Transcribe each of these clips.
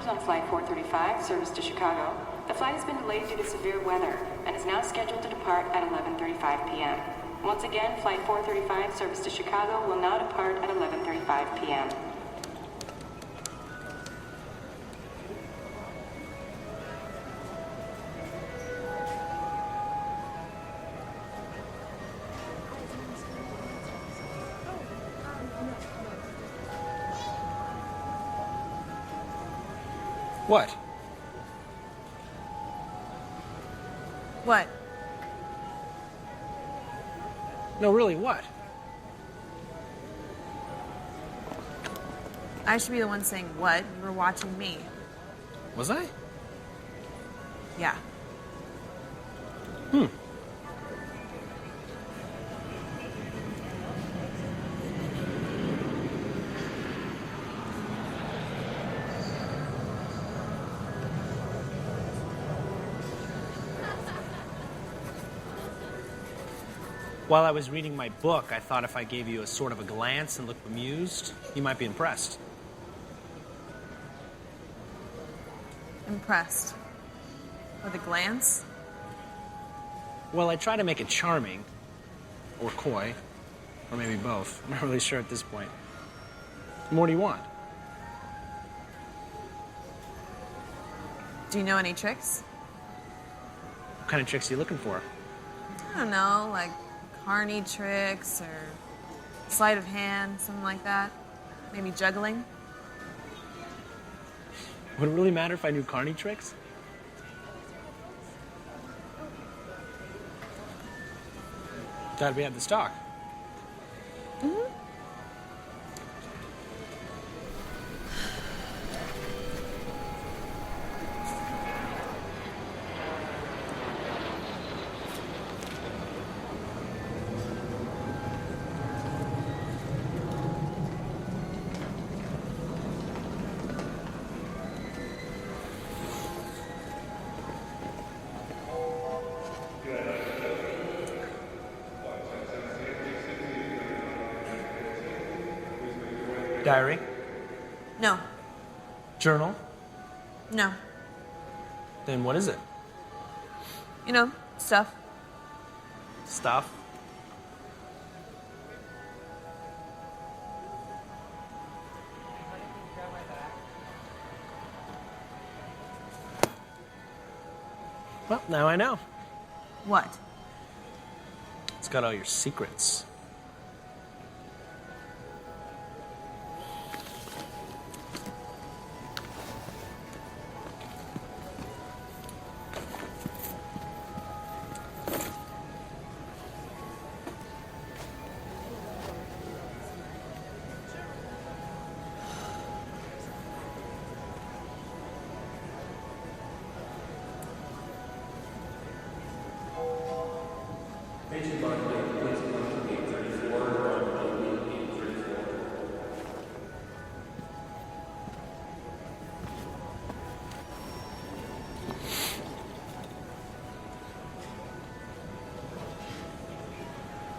passengers on Flight 435, service to Chicago. The flight has been delayed due to severe weather and is now scheduled to depart at 11:35 p.m. Once again, Flight 435, service to Chicago, will now depart at 11:35 p.m. What? What? No, really, what? I should be the one saying what. You were watching me. Was I? Yeah. While I was reading my book, I thought if I gave you a sort of a glance and looked bemused, you might be impressed. Impressed. With a glance? Well, I try to make it charming, or coy, or maybe both. I'm not really sure at this point. What more do you want? Do you know any tricks? What kind of tricks are you looking for? I don't know, like carny tricks or sleight of hand, something like that. Maybe juggling. Would it really matter if I knew carny tricks? Glad we had this talk. Diary? No. Journal? No. Then what is it? You know, stuff. Stuff? Well, now I know. What? It's got all your secrets.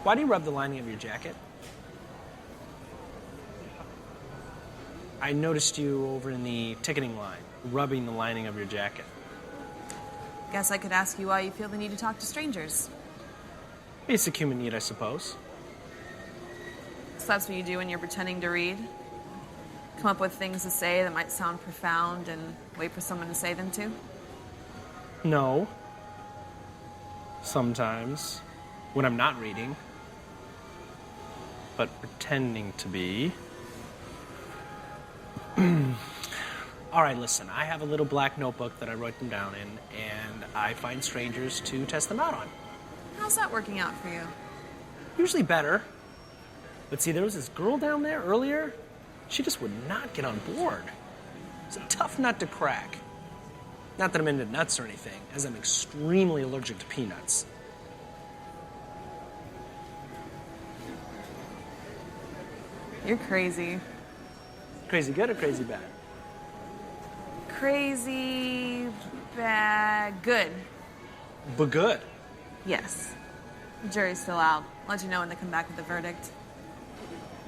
Why do you rub the lining of your jacket? I noticed you over in the ticketing line, rubbing the lining of your jacket. Guess I could ask you why you feel the need to talk to strangers. Basic human need, I suppose. So that's what you do when you're pretending to read? Come up with things to say that might sound profound and wait for someone to say them to? No. Sometimes. When I'm not reading. But pretending to be. All right, listen. I have a little black notebook that I wrote them down in, and I find strangers to test them out on. How's that working out for you? Usually better. But see, there was this girl down there earlier. She just would not get on board. It's a tough nut to crack. Not that I'm into nuts or anything, as I'm extremely allergic to peanuts. You're crazy. Crazy good or crazy bad? Crazy, bad, good. But good. Yes. The jury's still out. I'll let you know when they come back with the verdict.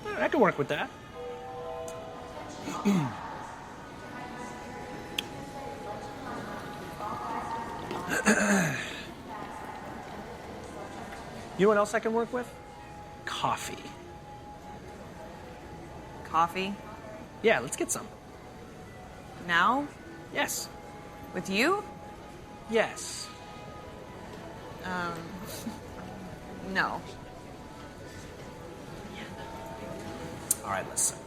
I can work with that. You know what else I can work with? Coffee. Coffee? Yeah, let's get some. Now? Yes. With you? Yes. No. All right, listen.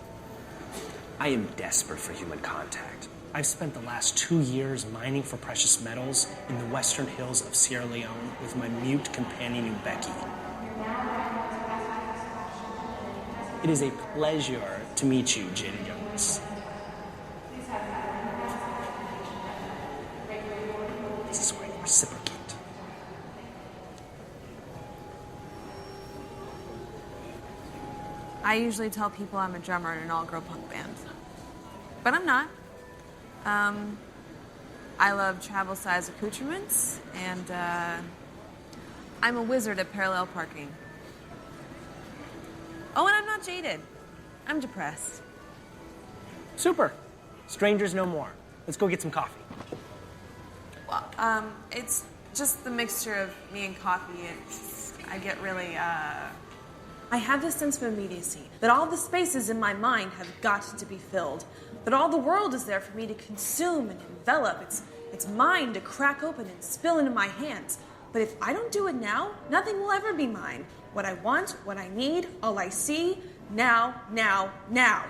I am desperate for human contact. I've spent the last 2 years mining for precious metals in the western hills of Sierra Leone with my mute companion, Becky. It is a pleasure to meet you, Jada Youngness. This is where you reciprocate. I usually tell people I'm a drummer in an all-girl punk band. But I'm not. I love travel-size accoutrements, and I'm a wizard at parallel parking. Oh, and I'm not jaded. I'm depressed. Super. Strangers no more. Let's go get some coffee. Well, it's just the mixture of me and coffee. I get really, I have this sense of immediacy, that all the spaces in my mind have got to be filled, that all the world is there for me to consume and envelop. It's mine to crack open and spill into my hands. But if I don't do it now, nothing will ever be mine. What I want, what I need, all I see, now, now, now.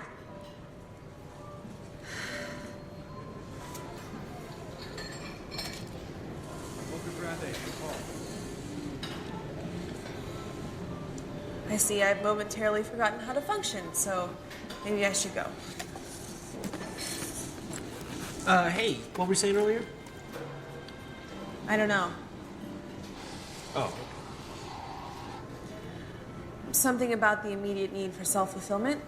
I see I've momentarily forgotten how to function, so maybe I should go. Hey, what were you saying earlier? I don't know. Oh. Something about the immediate need for self-fulfillment.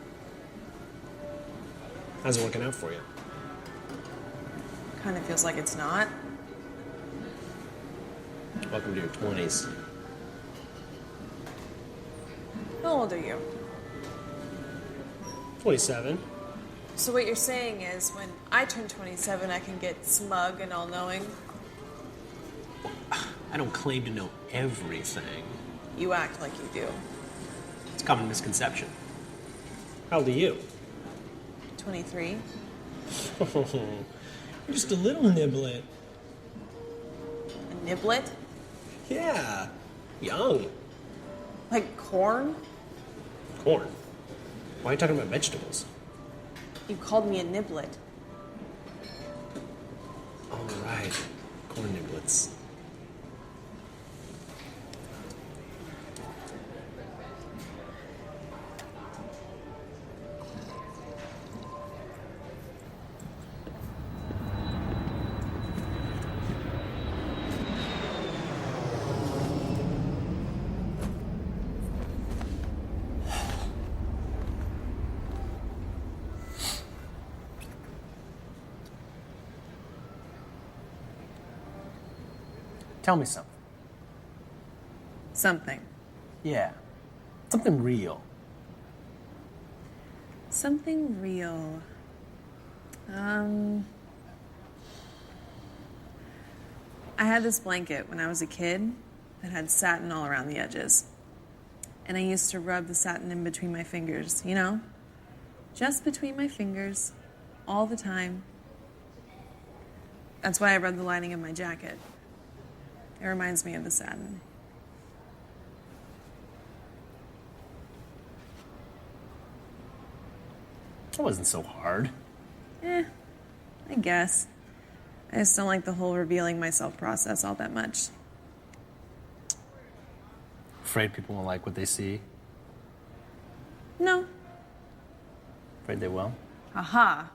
How's it working out for you? Kind of feels like it's not. Welcome to your 20s. How old are you? 27. So what you're saying is when I turn 27, I can get smug and all-knowing. I don't claim to know everything. You act like you do. It's a common misconception. How old are you? 23. You're just a little niblet. A niblet? Yeah. Young. Like corn? Corn. Why are you talking about vegetables? You called me a niblet. All right. Corn niblets. Tell me something. Something. Yeah. Something real. Something real. I had this blanket when I was a kid that had satin all around the edges. And I used to rub the satin in between my fingers, you know? Just between my fingers, all the time. That's why I rub the lining of my jacket. It reminds me of the satin. It wasn't so hard. I guess. I just don't like the whole revealing myself process all that much. Afraid people won't like what they see? No. Afraid they will? Aha.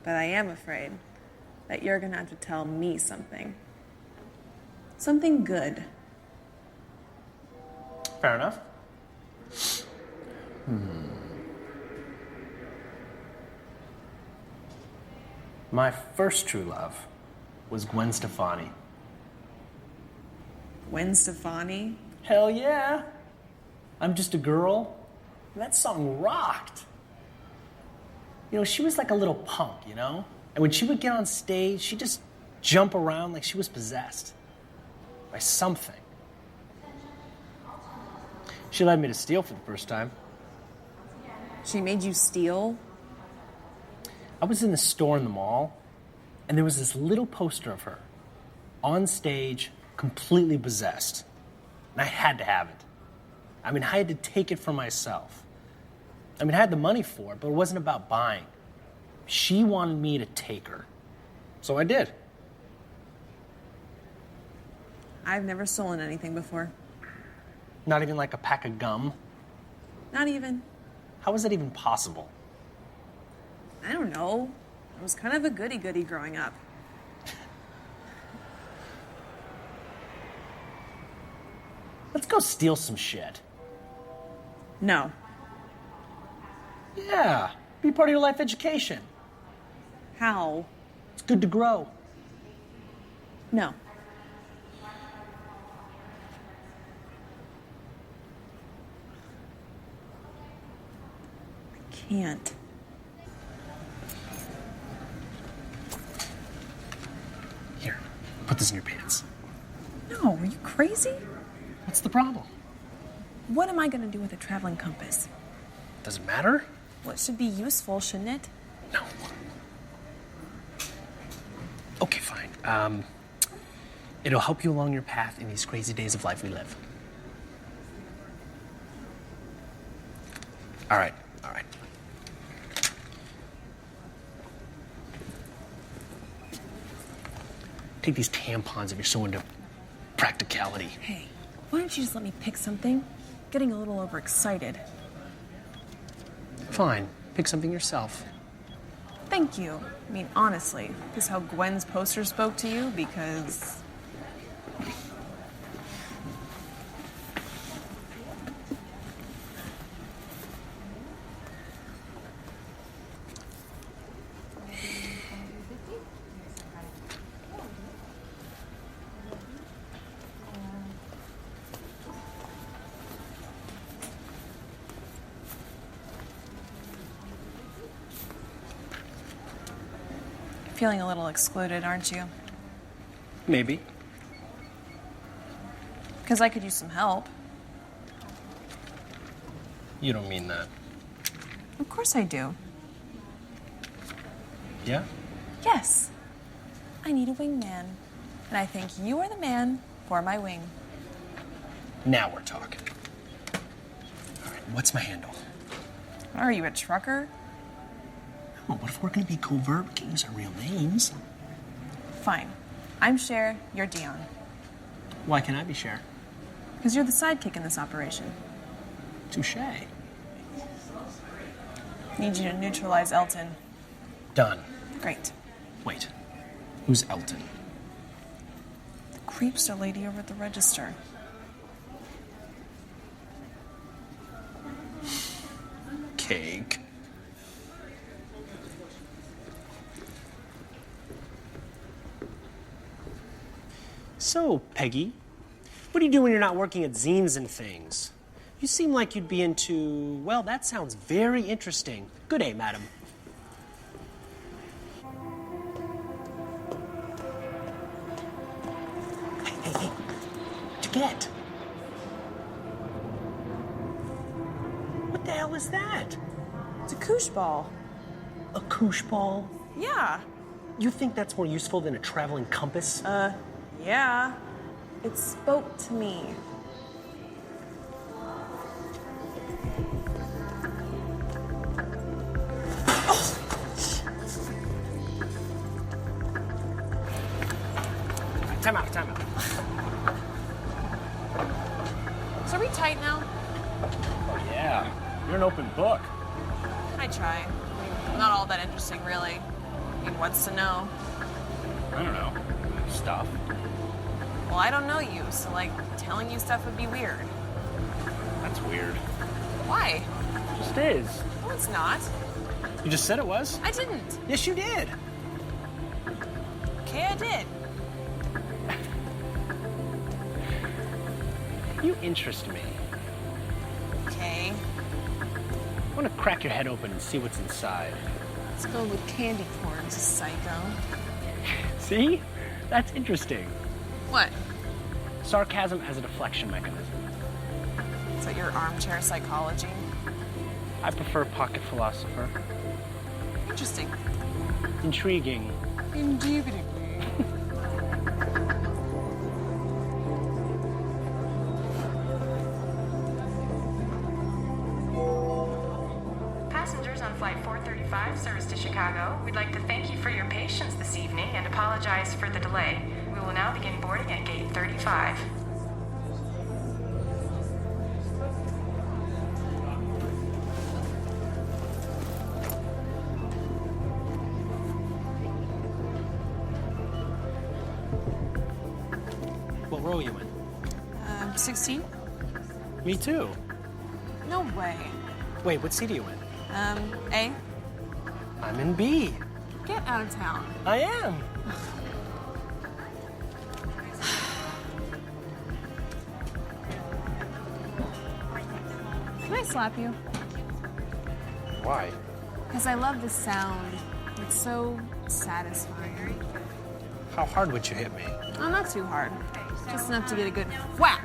But I am afraid that you're gonna have to tell me something. Something good. Fair enough. My first true love was Gwen Stefani. Gwen Stefani? Hell yeah. I'm Just a Girl. That song rocked. You know, she was like a little punk, you know? And when she would get on stage, she'd just jump around like she was possessed. by something. She led me to steal for the first time. She made you steal? I was in the store in the mall, and there was this little poster of her on stage, completely possessed. And I had to have it. I mean, I had to take it for myself. I mean, I had the money for it, but it wasn't about buying. She wanted me to take her. So I did. I've never stolen anything before. Not even like a pack of gum? Not even. How was that even possible? I don't know. I was kind of a goody-goody growing up. Let's go steal some shit. No. Yeah, be part of your life education. How? It's good to grow. No. I can't. Here, put this in your pants. No, are you crazy? What's the problem? What am I going to do with a traveling compass? Does it matter? Well, it should be useful, shouldn't it? No. Okay, fine. It'll help you along your path in these crazy days of life we live. All right, all right. Take these tampons if you're so into practicality. Hey, why don't you just let me pick something? Getting a little overexcited. Fine, pick something yourself. Thank you. I mean, honestly, this is how Gwen's poster spoke to you because... Feeling a little excluded, aren't you? Maybe. Because I could use some help. You don't mean that. Of course I do. Yeah? Yes. I need a wingman. And I think you are the man for my wing. Now we're talking. All right, what's my handle? Are you a trucker? Oh, what if we're gonna be covert? We can't use our real names. Fine. I'm Cher, you're Dion. Why can't I be Cher? Because you're the sidekick in this operation. Touche. Need you to neutralize Elton. Done. Great. Wait, who's Elton? The creepster lady over at the register. Cake. So, Peggy, what do you do when you're not working at zines and things? You seem like you'd be into, well, that sounds very interesting. Good day, madam. Hey, what'd you get? What the hell is that? It's a koosh ball. A koosh ball? Yeah. You think that's more useful than a traveling compass? Yeah. It spoke to me. Time out, time out. So are we tight now? Oh, yeah. You're an open book. I try. Not all that interesting, really. I mean, what's to know? I don't know. Stuff. Well, I don't know you, so, like, telling you stuff would be weird. That's weird. Why? Just is. No, it's not. You just said it was. I didn't. Yes, you did. Okay, I did. You interest me. Okay. I want to crack your head open and see what's inside. It's filled with candy corns, psycho. See? That's interesting. What? Sarcasm as a deflection mechanism. Is that your armchair psychology? I prefer pocket philosopher. Interesting. Intriguing. Indubitably. Passengers on Flight 435, service to Chicago, we'd like to thank you for your patience this evening and apologize for the delay. We will now begin boarding at gate 35. What row are you in? 16? Me too. No way. Wait, what seat are you in? A? I'm in B. Get out of town. I am. Can I slap you? Why? Because I love the sound. It's so satisfying. How hard would you hit me? Oh, not too hard. Just enough to get a good whack.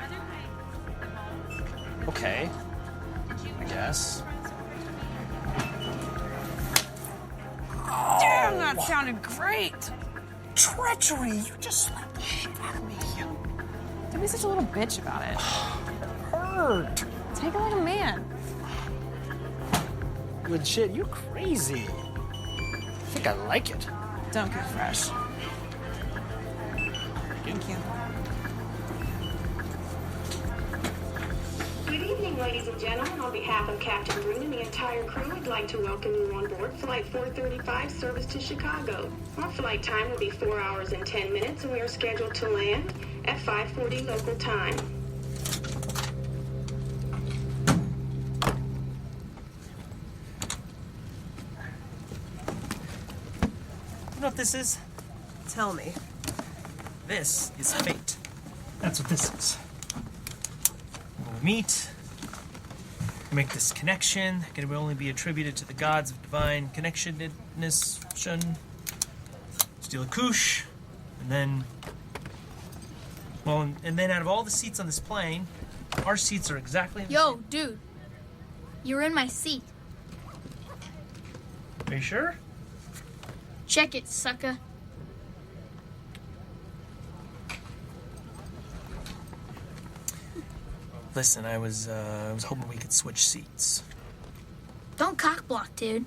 Okay. I guess. Damn, that sounded great. Treachery! You just slapped the shit out of me. Don't be such a little bitch about it. Hurt. Take it like a man. Legit, you crazy. I think I like it. Don't get fresh. Thank you. Good evening, ladies and gentlemen. On behalf of Captain Brune and the entire crew, I'd like to welcome you on board Flight 435, service to Chicago. Our flight time will be 4 hours and 10 minutes, and we are scheduled to land at 5:40 local time. You know what this is? Tell me. This is fate. That's what this is. We'll meet, make this connection. It can only be attributed to the gods of divine connectionness. Steal a couche, and then, well, and then out of all the seats on this plane, our seats are exactly the Yo, same. dude. You're in my seat. Are you sure? Check it, sucker. Listen, I was hoping we could switch seats. Don't cockblock, dude.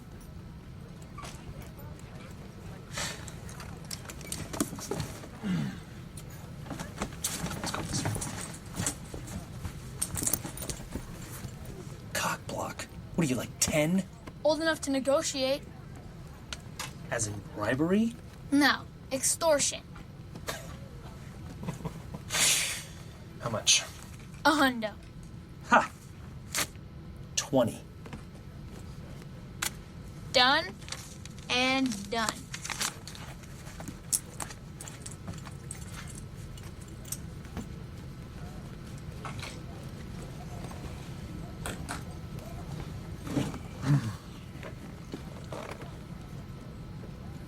Let's go this way. Cock block. What are you, like 10? Old enough to negotiate? As in bribery? No, extortion. How much? $100. Ha! 20. Done and done.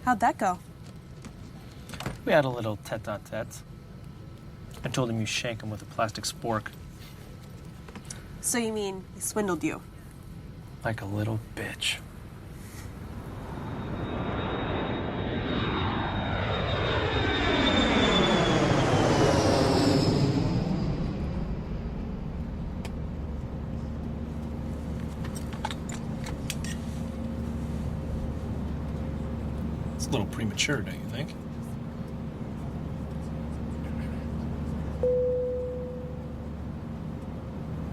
How'd that go? We had a little tete-a-tete. I told him you shank him with a plastic spork. So you mean he swindled you? Like a little bitch. It's a little premature, don't you think?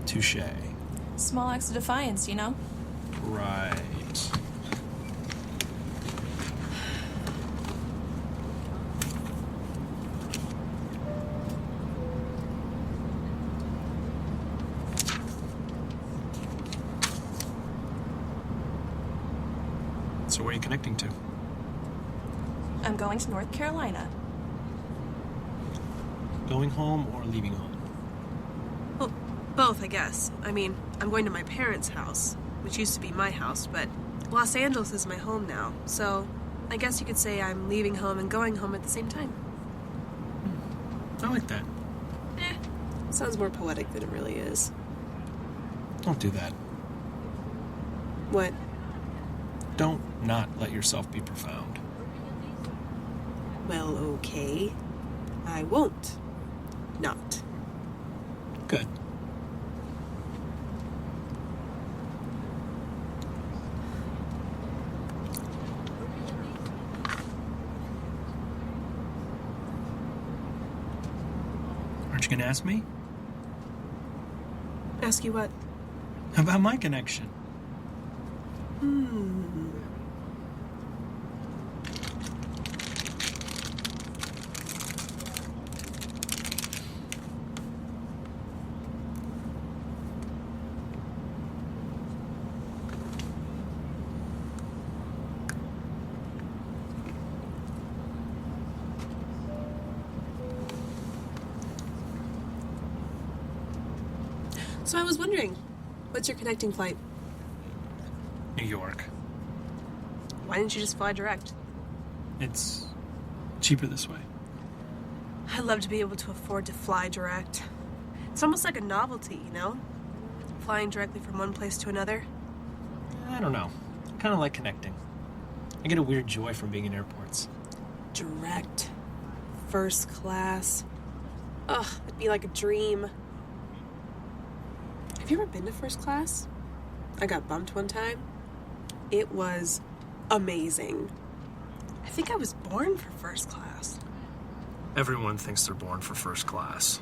Touche. Small acts of defiance, you know? Right. So where are you connecting to? I'm going to North Carolina. Going home or leaving home? Well, both, I guess. I mean, I'm going to my parents' house, which used to be my house, but Los Angeles is my home now. So I guess you could say I'm leaving home and going home at the same time. I like that. Sounds more poetic than it really is. Don't do that. What? Don't not let yourself be profound. Well, okay. I won't. Not. Good. Aren't you gonna ask me? Ask you what? About my connection. So I was wondering, what's your connecting flight? New York. Why didn't you just fly direct? It's cheaper this way. I'd love to be able to afford to fly direct. It's almost like a novelty, you know? Flying directly from one place to another. I don't know. I kind of like connecting. I get a weird joy from being in airports. Direct. First class. Ugh, it'd be like a dream. Have you ever been to first class? I got bumped one time. It was amazing. I think I was born for first class. Everyone thinks they're born for first class.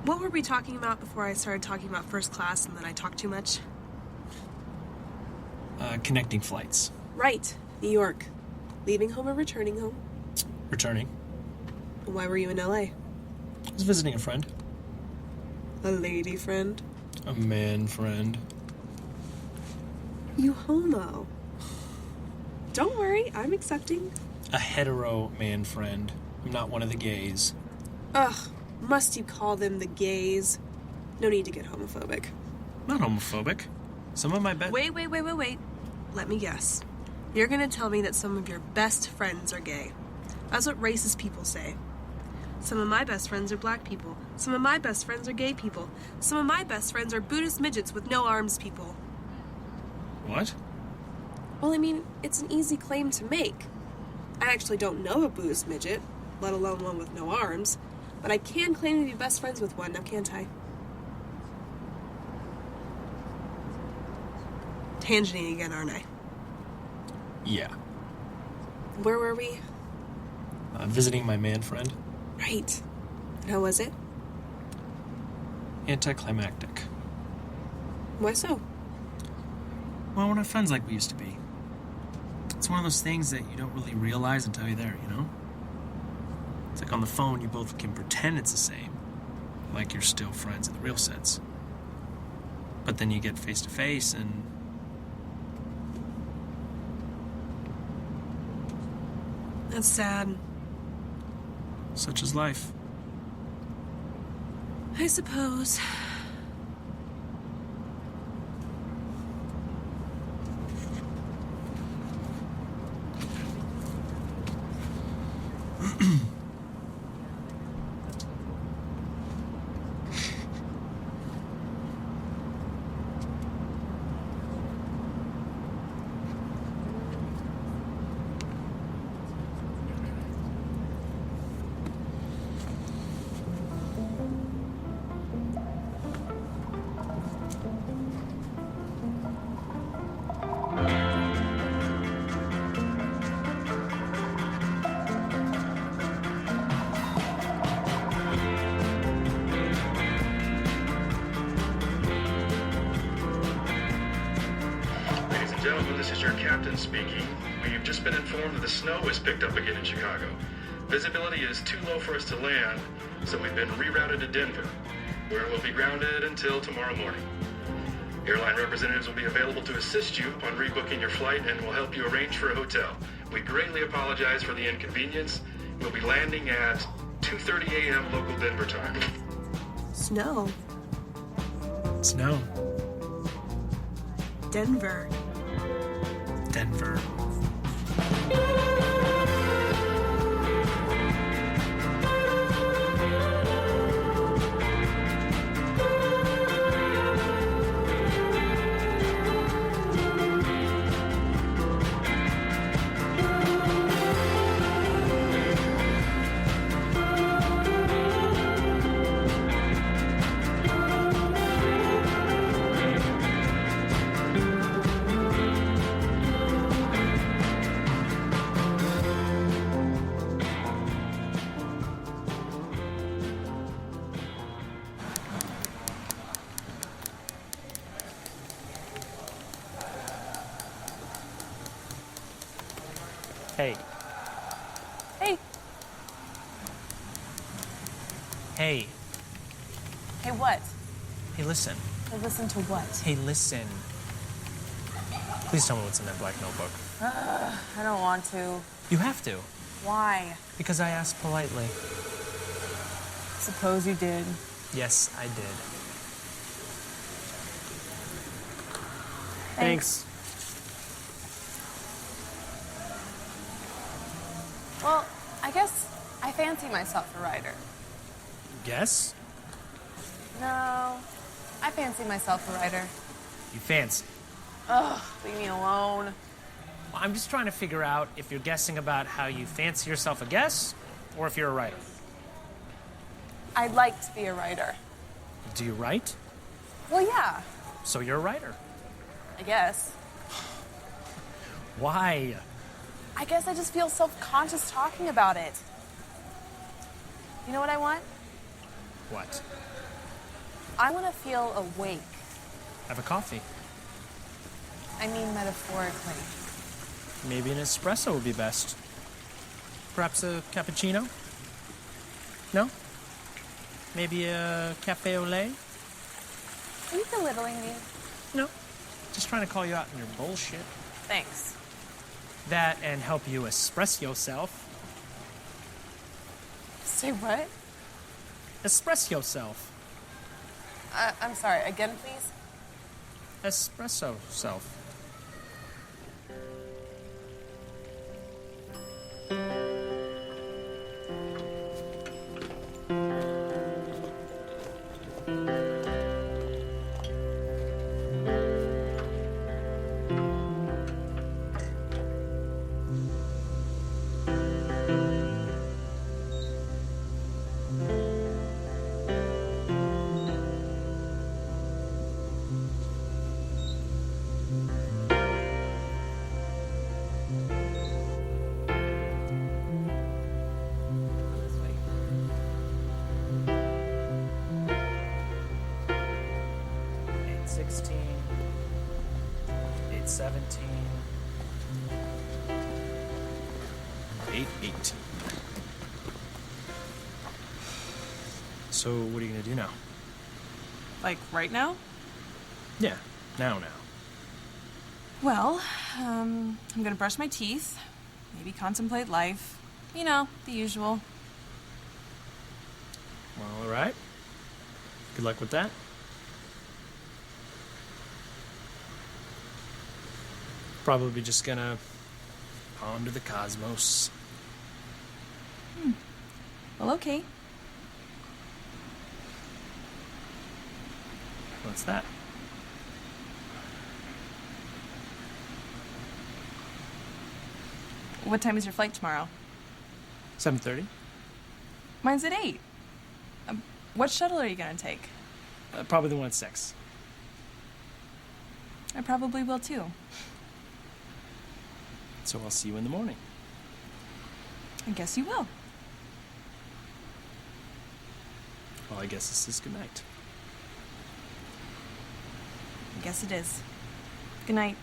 What were we talking about before I started talking about first class and then I talked too much? Connecting flights. Right, New York. Leaving home or returning home? Returning. Why were you in LA? I was visiting a friend. A lady friend? A man friend. You homo. Don't worry, I'm accepting. A hetero man friend. I'm not one of the gays. Ugh, must you call them the gays? No need to get homophobic. I'm not homophobic. Some of my best... Wait. Let me guess. You're gonna tell me that some of your best friends are gay. That's what racist people say. Some of my best friends are black people. Some of my best friends are gay people. Some of my best friends are Buddhist midgets with no arms people. What? Well, I mean, it's an easy claim to make. I actually don't know a Buddhist midget, let alone one with no arms, but I can claim to be best friends with one, now can't I? Tangenting again, aren't I? Yeah. Where were we? Visiting my man friend. Right. And how was it? Anticlimactic. Why so? Well, we're not friends like we used to be. It's one of those things that you don't really realize until you're there, you know? It's like on the phone, you both can pretend it's the same. Like you're still friends in the real sense. But then you get face to face and... That's sad. such is life. I suppose. Gentlemen, this is your captain speaking. We've just been informed that the snow has picked up again in Chicago. Visibility is too low for us to land, so we've been rerouted to Denver, where we'll be grounded until tomorrow morning. Airline representatives will be available to assist you upon rebooking your flight and will help you arrange for a hotel. We greatly apologize for the inconvenience. We'll be landing at 2:30 a.m. local Denver time. Snow. Snow. Denver. Denver. Hey. Hey. Hey. Hey, what? Hey, listen. Hey, listen to what? Hey, listen. Please tell me what's in that black notebook. I don't want to. You have to. Why? Because I asked politely. Suppose you did. Yes, I did. Thanks. Well, I guess I fancy myself a writer. Guess? No, I fancy myself a writer. You fancy. Ugh, leave me alone. Well, I'm just trying to figure out if you're guessing about how you fancy yourself a guess, or if you're a writer. I'd like to be a writer. Do you write? Well, yeah, So you're a writer. I guess. Why? I guess I just feel self-conscious talking about it. You know what I want? What? I want to feel awake. Have a coffee. I mean metaphorically. Maybe an espresso would be best. Perhaps a cappuccino? No? Maybe a cafe au lait? Are you belittling me? No. Just trying to call you out on your bullshit. Thanks. That and help you express yourself. Say what? Express yourself. I'm sorry, again, please? Espresso self. So what are you gonna do now? Like, right now? Yeah, now. Well, I'm gonna brush my teeth, maybe contemplate life. You know, the usual. Well, all right. Good luck with that. Probably just gonna ponder the cosmos. Well, okay. What's that? What time is your flight tomorrow? 7:30. Mine's at 8. What shuttle are you gonna take? Probably the one at 6. I probably will too. So I'll see you in the morning. I guess you will. Well, I guess this is good night. I guess it is. Good night.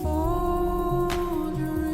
Fold your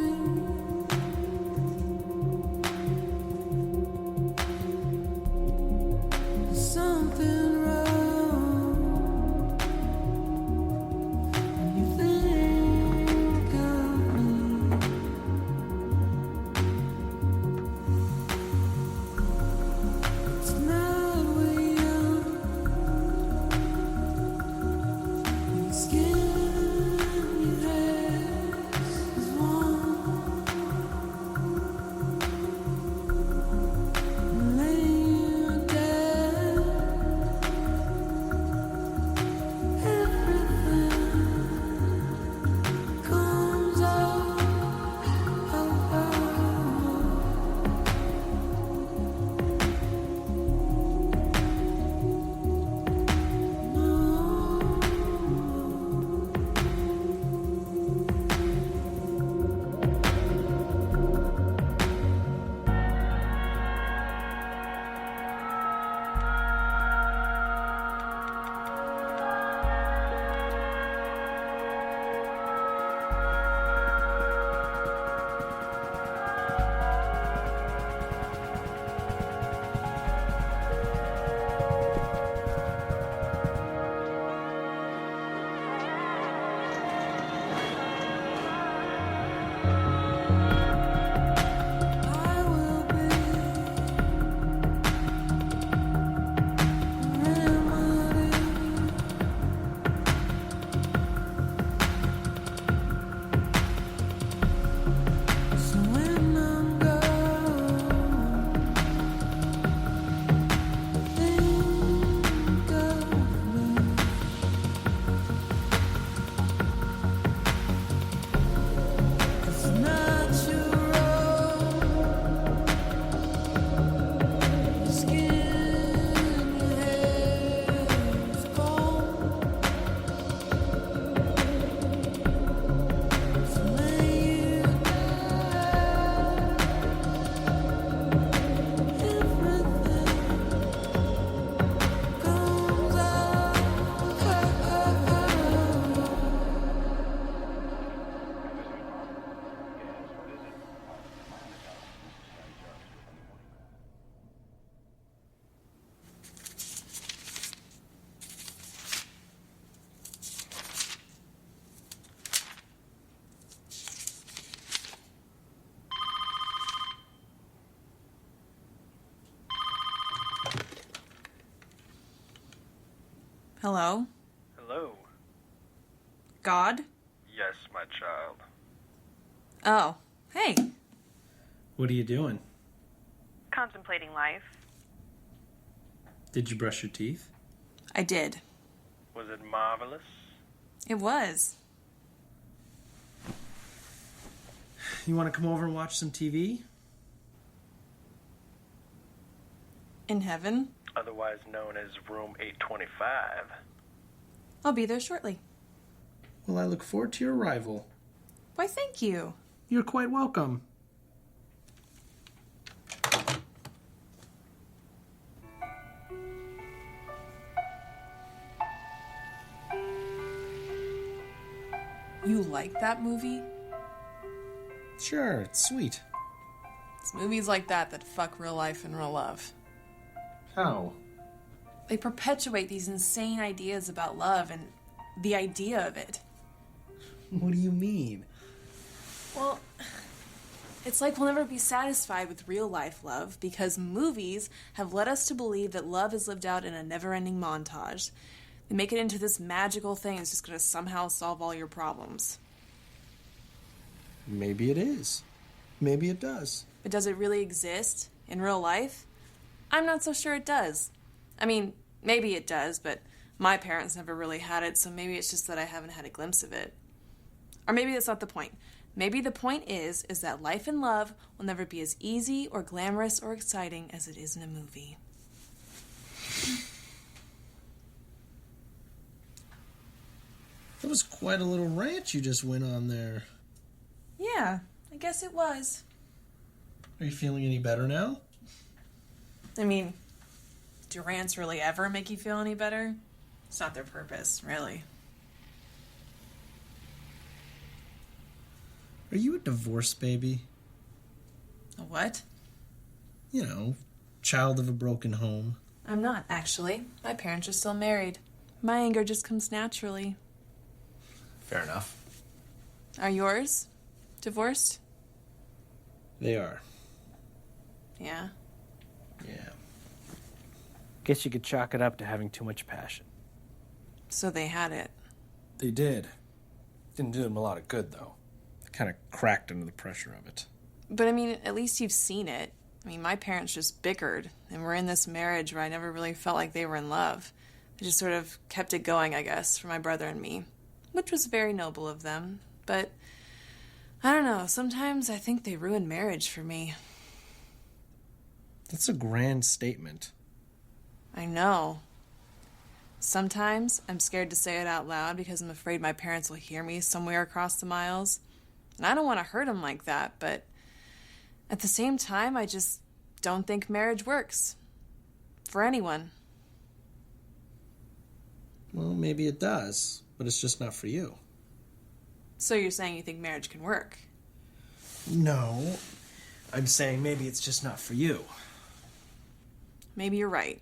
Hello? Hello. God? Yes, my child. Oh, hey. What are you doing? Contemplating life. Did you brush your teeth? I did. Was it marvelous? It was. You want to come over and watch some TV? In heaven? Otherwise known as Room 825. I'll be there shortly. Well, I look forward to your arrival. Why, thank you. You're quite welcome. You like that movie? Sure, it's sweet. It's movies like that that fuck real life and real love. How? They perpetuate these insane ideas about love and the idea of it. What do you mean? Well, it's like we'll never be satisfied with real life love because movies have led us to believe that love is lived out in a never-ending montage. They make it into this magical thing that's just going to somehow solve all your problems. Maybe it is. Maybe it does. But does it really exist in real life? I'm not so sure it does. I mean, maybe it does, but my parents never really had it, so maybe it's just that I haven't had a glimpse of it. Or maybe that's not the point. Maybe the point is that life and love will never be as easy or glamorous or exciting as it is in a movie. That was quite a little rant you just went on there. Yeah, I guess it was. Are you feeling any better now? I mean, do rants really ever make you feel any better? It's not their purpose, really. Are you a divorce baby? A what? You know, child of a broken home. I'm not, actually. My parents are still married. My anger just comes naturally. Fair enough. Are yours divorced? They are. Yeah. Yeah. Guess you could chalk it up to having too much passion. So they had it. They did. Didn't do them a lot of good, though. They kind of cracked under the pressure of it. But I mean, at least you've seen it. I mean, my parents just bickered, and we're in this marriage where I never really felt like they were in love. They just sort of kept it going, I guess, for my brother and me, which was very noble of them. But I don't know, sometimes I think they ruined marriage for me. That's a grand statement. I know. Sometimes I'm scared to say it out loud because I'm afraid my parents will hear me somewhere across the miles. And I don't want to hurt them like that, but at the same time, I just don't think marriage works. For anyone. Well, maybe it does, but it's just not for you. So you're saying you think marriage can work? No. I'm saying maybe it's just not for you. Maybe you're right.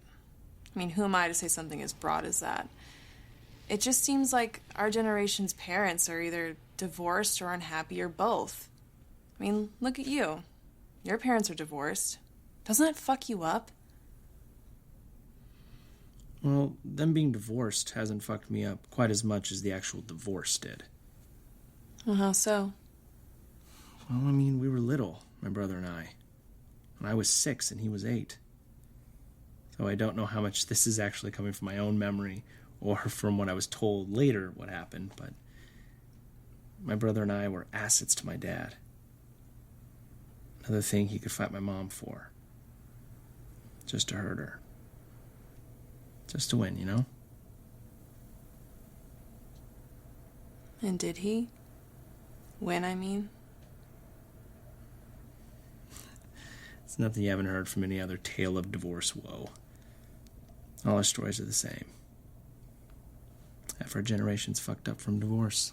I mean, who am I to say something as broad as that? It just seems like our generation's parents are either divorced or unhappy or both. I mean, look at you. Your parents are divorced. Doesn't that fuck you up? Well, them being divorced hasn't fucked me up quite as much as the actual divorce did. Well, how so? Well, I mean, we were little, my brother and I. When I was 6 and he was 8. So I don't know how much this is actually coming from my own memory or from what I was told later what happened, but my brother and I were assets to my dad. Another thing he could fight my mom for. Just to hurt her. Just to win, you know? And did he? When, I mean? It's nothing you haven't heard from any other tale of divorce woe. All our stories are the same. Half our generation's fucked up from divorce.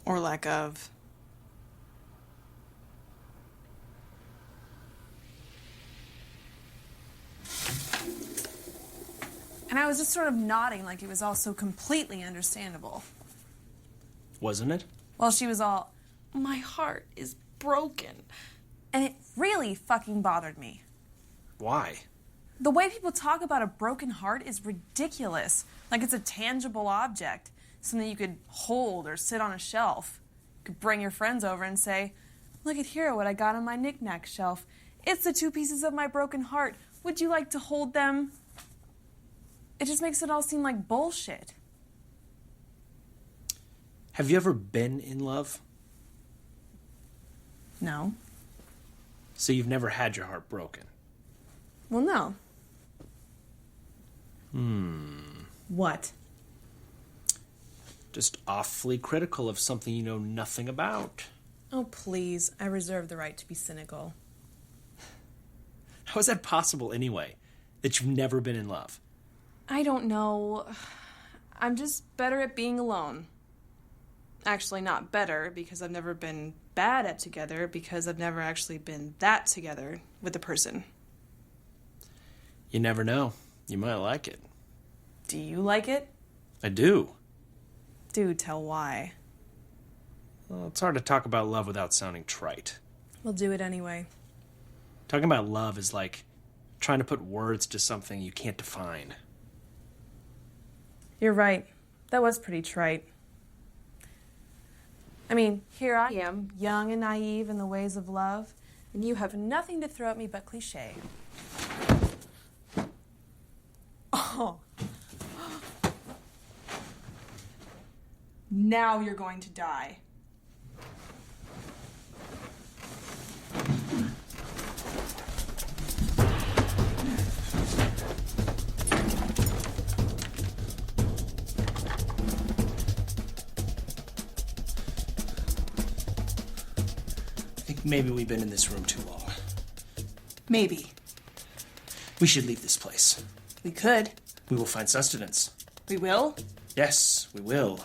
Or lack of. And I was just sort of nodding like it was all so completely understandable. Wasn't it? Well, she was all, my heart is broken. And it really fucking bothered me. Why? The way people talk about a broken heart is ridiculous. Like it's a tangible object, something you could hold or sit on a shelf. You could bring your friends over and say, look at here what I got on my knick-knack shelf. It's the 2 pieces of my broken heart. Would you like to hold them? It just makes it all seem like bullshit. Have you ever been in love? No. So you've never had your heart broken? Well, no. What? Just awfully critical of something you know nothing about. Oh, please. I reserve the right to be cynical. How is that possible anyway? That you've never been in love? I don't know. I'm just better at being alone. Actually, not better, because I've never been bad at together, because I've never actually been that together with a person. You never know. You might like it. Do you like it? I do. Do tell why. Well, it's hard to talk about love without sounding trite. We'll do it anyway. Talking about love is like trying to put words to something you can't define. You're right. That was pretty trite. I mean, here I am, young and naive in the ways of love, and you have nothing to throw at me but cliché. Oh. Now you're going to die. I think maybe we've been in this room too long. Maybe. We should leave this place. We could. We will find sustenance. We will? Yes, we will.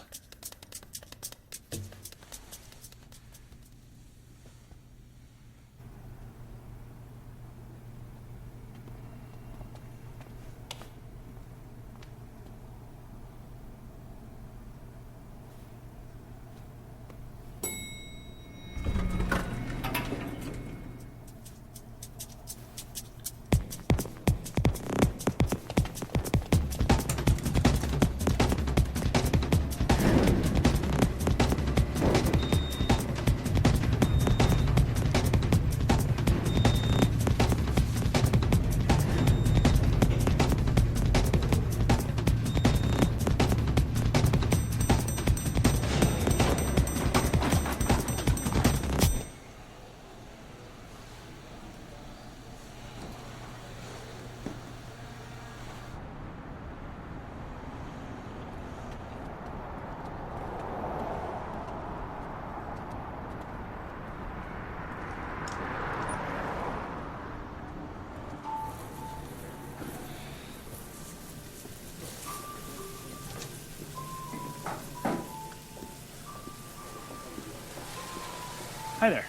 Hi there.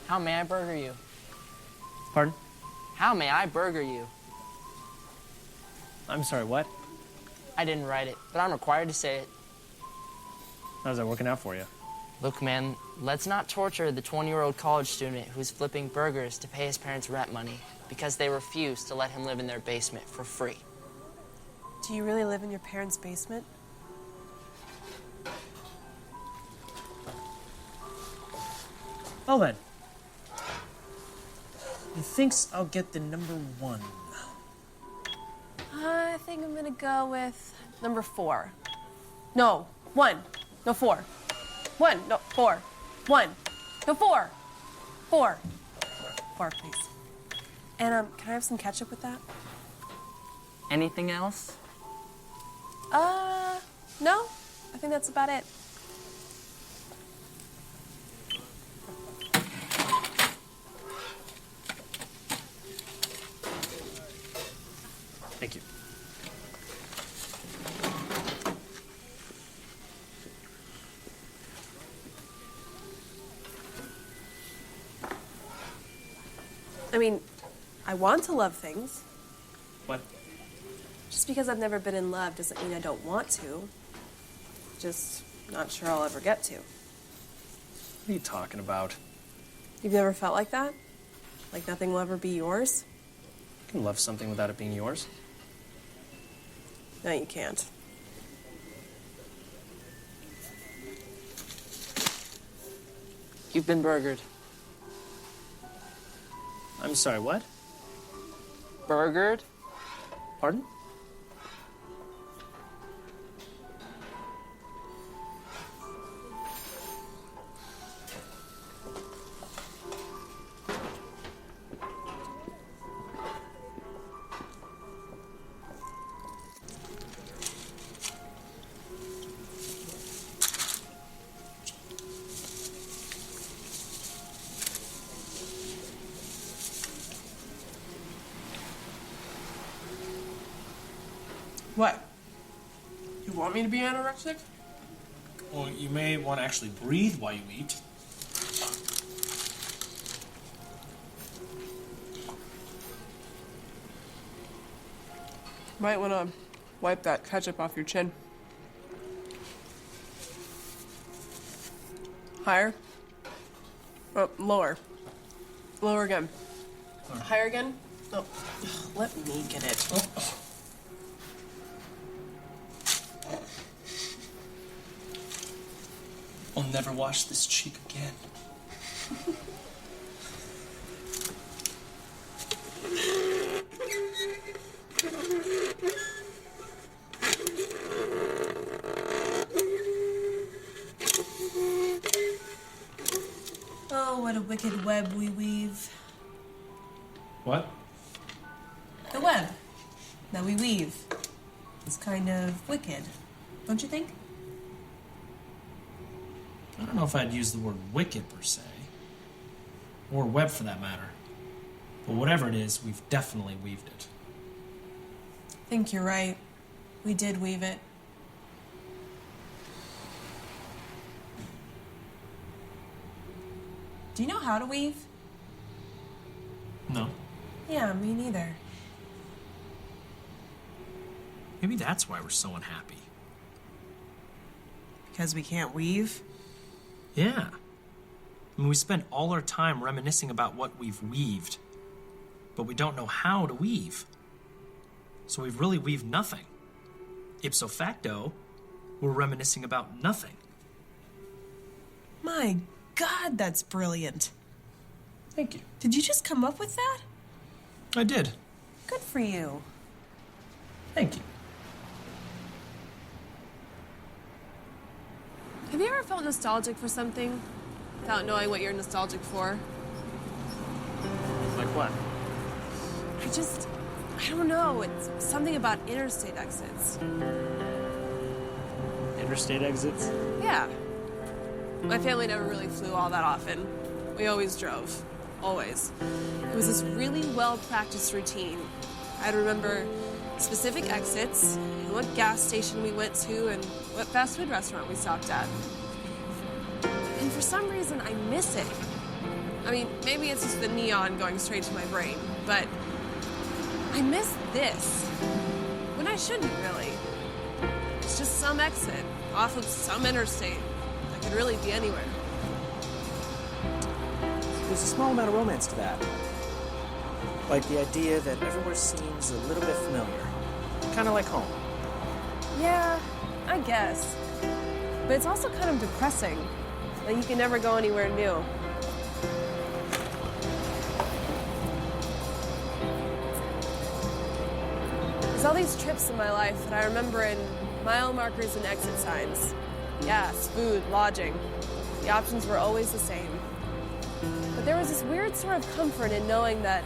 How may I burger you? Pardon? How may I burger you? I'm sorry, what? I didn't write it, but I'm required to say it. How's that working out for you? Look, man, let's not torture the 20-year-old college student who's flipping burgers to pay his parents rent money because they refuse to let him live in their basement for free. Do you really live in your parents' basement? Well then. Methinks I'll get the number 1. I think I'm gonna go with number 4. No, 1. No, 4. 1. No, 4. 1. No, 4. 4. 4, please. And can I have some ketchup with that? Anything else? No. I think that's about it. Thank you. I mean, I want to love things. What? Just because I've never been in love doesn't mean I don't want to. Just not sure I'll ever get to. What are you talking about? You've never felt like that? Like nothing will ever be yours? can love something without it being yours. No, you can't. You've been burgered. I'm sorry, what? Burgered? Pardon? What? You want me to be anorexic? Well, you may want to actually breathe while you eat. Might want to wipe that ketchup off your chin. Higher? Oh, lower. Lower again. Higher again? Oh, let me get it. Oh. I'll never wash this cheek again. Oh, what a wicked web we weave. What? The web that we weave is kind of wicked, don't you think? I don't know if I'd use the word wicked per se. Or web for that matter. But whatever it is, we've definitely weaved it. I think you're right. We did weave it. Do you know how to weave? No. Yeah, me neither. Maybe that's why we're so unhappy. Because we can't weave? Yeah. I mean, we spend all our time reminiscing about what we've weaved, but we don't know how to weave. So we've really weaved nothing. Ipso facto, we're reminiscing about nothing. My God, that's brilliant. Thank you. Did you just come up with that? I did. Good for you. Thank you. Have you ever felt nostalgic for something without knowing what you're nostalgic for? Like what? I don't know. It's something about interstate exits. Interstate exits? Yeah. My family never really flew all that often. We always drove. Always. It was this really well-practiced routine. I'd remember specific exits, and what gas station we went to, and what fast food restaurant we stopped at. And for some reason, I miss it. I mean, maybe it's just the neon going straight to my brain, but I miss this. When I shouldn't, really. It's just some exit off of some interstate that could really be anywhere. There's a small amount of romance to that. Like the idea that everywhere seems a little bit familiar. Kind of like home. Yeah, I guess. But it's also kind of depressing that you can never go anywhere new. There's all these trips in my life that I remember in mile markers and exit signs. Gas, food, lodging. The options were always the same. But there was this weird sort of comfort in knowing that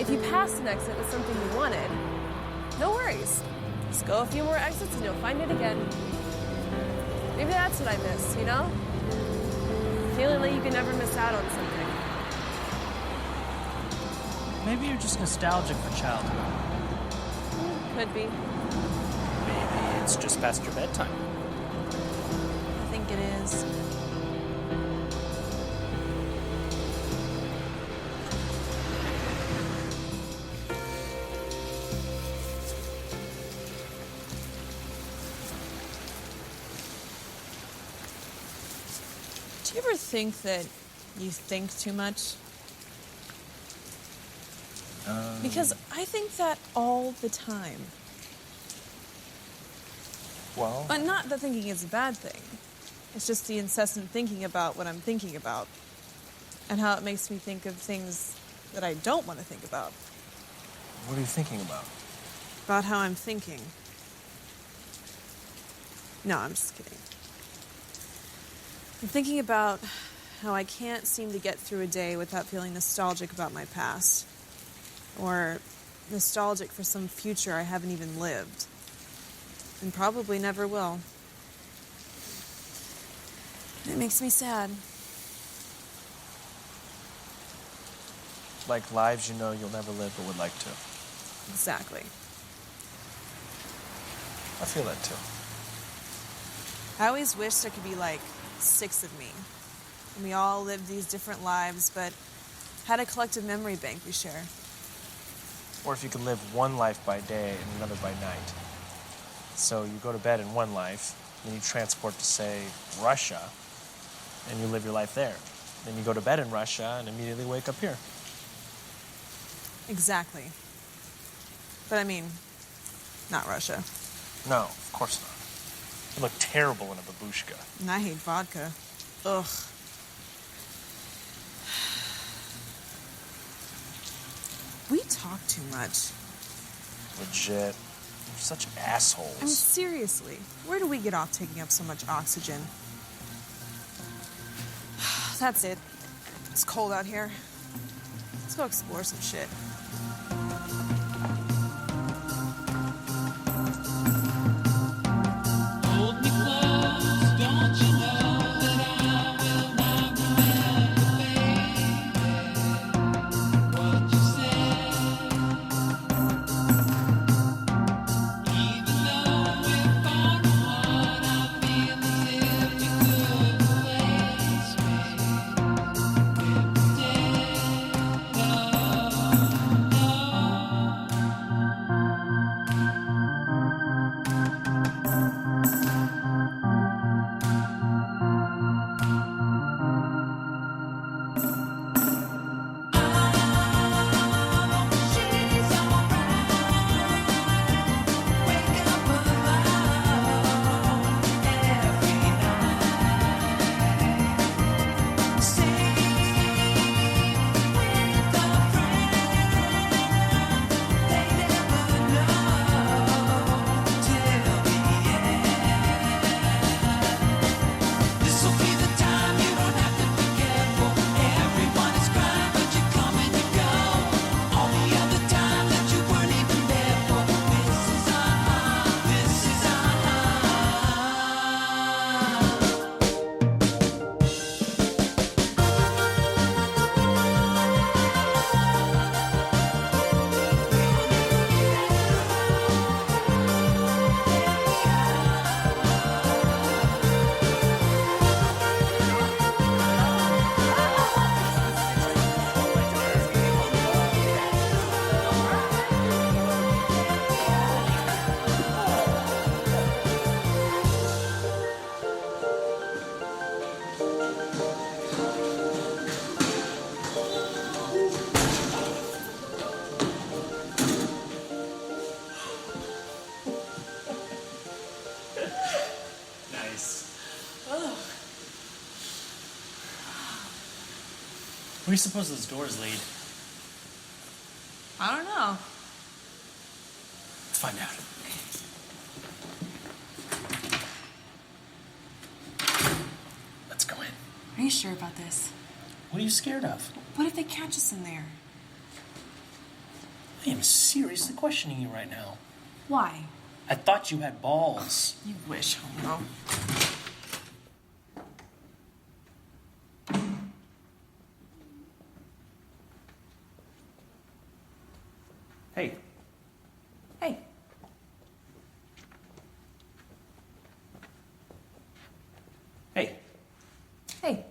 if you passed an exit with something you wanted, no worries. Just go a few more exits and you'll find it again. Maybe that's what I miss, you know? Feeling like you can never miss out on something. Maybe you're just nostalgic for childhood. Could be. Maybe it's just past your bedtime. I think it is. Do you ever think that you think too much? Because I think that all the time. Well, But not that thinking is a bad thing. It's just the incessant thinking about what I'm thinking about. And how it makes me think of things that I don't want to think about. what are you thinking about? About how I'm thinking. No, I'm just kidding. I'm thinking about how I can't seem to get through a day without feeling nostalgic about my past. Or nostalgic for some future I haven't even lived. And probably never will. It makes me sad. Like lives you know you'll never live but would like to. Exactly. I feel that too. I always wished there could be like 6 of me. And we all lived these different lives, but had a collective memory bank we share. Or if you could live one life by day and another by night. So you go to bed in one life, then you transport to, say, Russia, and you live your life there. Then you go to bed in Russia and immediately wake up here. Exactly. But I mean, not Russia. No, of course not. You look terrible in a babushka. And I hate vodka. Ugh. We talk too much. Legit. You're such assholes. I mean, seriously, where do we get off taking up so much oxygen? That's it. It's cold out here. Let's go explore some shit. Where do you suppose those doors lead? I don't know. Let's find out. Let's go in. Are you sure about this? What are you scared of? What if they catch us in there? I am seriously questioning you right now. Why? I thought you had balls. You wish, homo. Hey. Hey. Hey. Hey.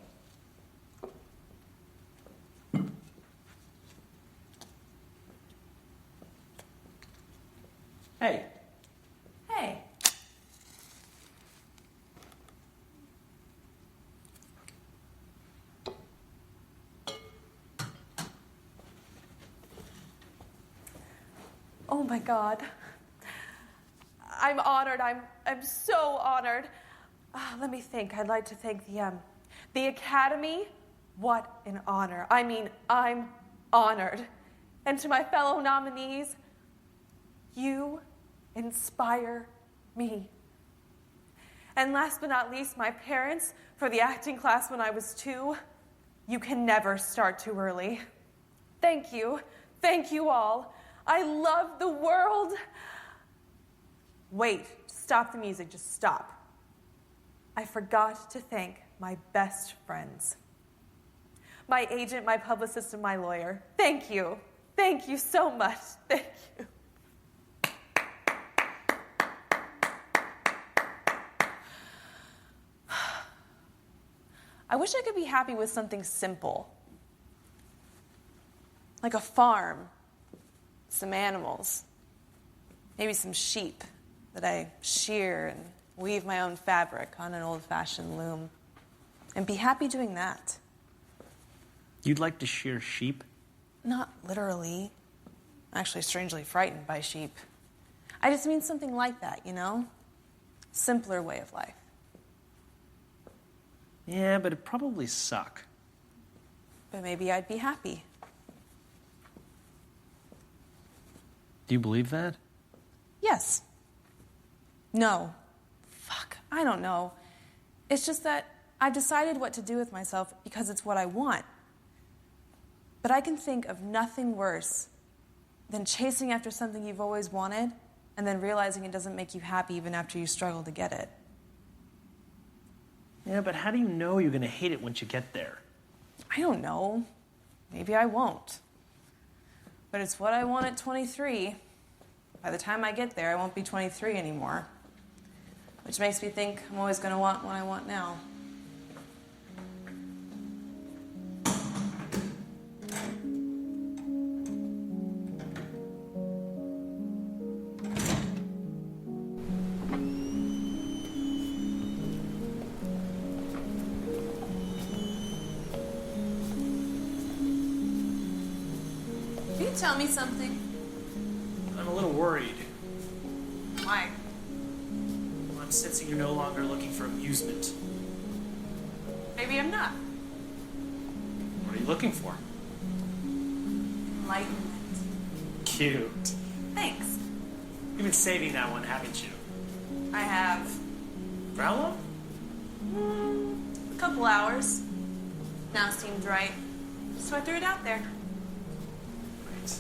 Hey. Hey. Oh my God. I'm honored. I'm so honored. Let me think. I'd like to thank the Academy. What an honor. I mean, I'm honored. And to my fellow nominees, you inspire me. And last but not least, my parents for the acting class when I was 2. You can never start too early. Thank you. Thank you all. I love the world. Wait, stop the music, just stop. I forgot to thank my best friends. My agent, my publicist, and my lawyer. Thank you. Thank you so much. Thank you. I wish I could be happy with something simple. Like a farm, some animals, maybe some sheep that I shear and weave my own fabric on an old-fashioned loom. And be happy doing that. You'd like to shear sheep? Not literally. I'm actually strangely frightened by sheep. I just mean something like that, you know? Simpler way of life. Yeah, but it'd probably suck. But maybe I'd be happy. Do you believe that? Yes. No. Fuck, I don't know. It's just that I've decided what to do with myself because it's what I want. But I can think of nothing worse than chasing after something you've always wanted and then realizing it doesn't make you happy even after you struggle to get it. Yeah, but how do you know you're going to hate it once you get there? I don't know. Maybe I won't. But it's what I want at 23. By the time I get there, I won't be 23 anymore. Which makes me think I'm always going to want what I want now. Can you tell me something? I'm a little worried. Why? I'm sensing you're no longer looking for amusement. Maybe I'm not. What are you looking for? Enlightenment. Cute. Thanks. You've been saving that one, haven't you? I have For how long? a couple hours. Now seemed right. So I threw it out there. Right.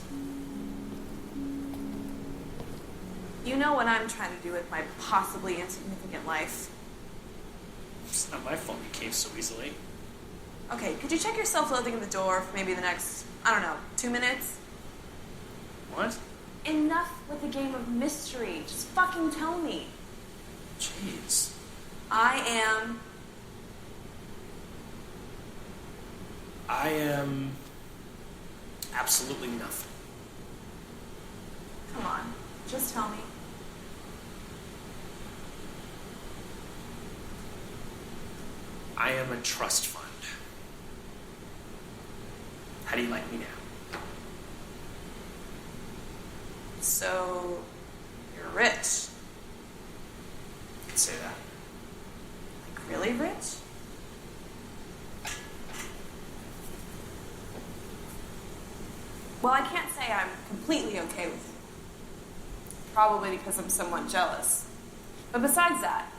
You know what I'm trying to do with my possibly insignificant life. It's not my fault you cave so easily. Okay, could you check your self-loathing at the door for maybe the next, 2 minutes? What? Enough with the game of mystery. Just fucking tell me. Jeez. I am absolutely nothing. Come on, just tell me. I am a trust fund. How do you like me now? So, you're rich. You could say that. Like, really rich? Well, I can't say I'm completely okay with it. Probably because I'm somewhat jealous. But besides that,